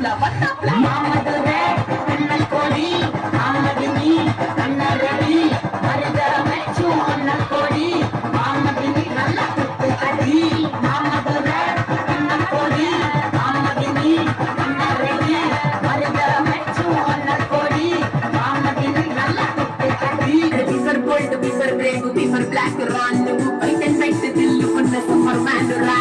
மாமதுரை கண்ணல் கோடி மாமதினி கண்ணரடி மருதமைச்சு கண்ணல் கோடி மாமதினி நல்ல குத்து அடி மாமதுரை கண்ணல் கோடி மாமதினி கண்ணரடி மருதமைச்சு கண்ணல் கோடி மாமதினி நல்ல குத்து அடி பீஃபர் கோல்ட் பீஃபர் கிரே பீஃபர் பிளாக் ரான் வைட் அண்ட் வைட் தில்லு பண்ண சம்மர் மேண்டுரா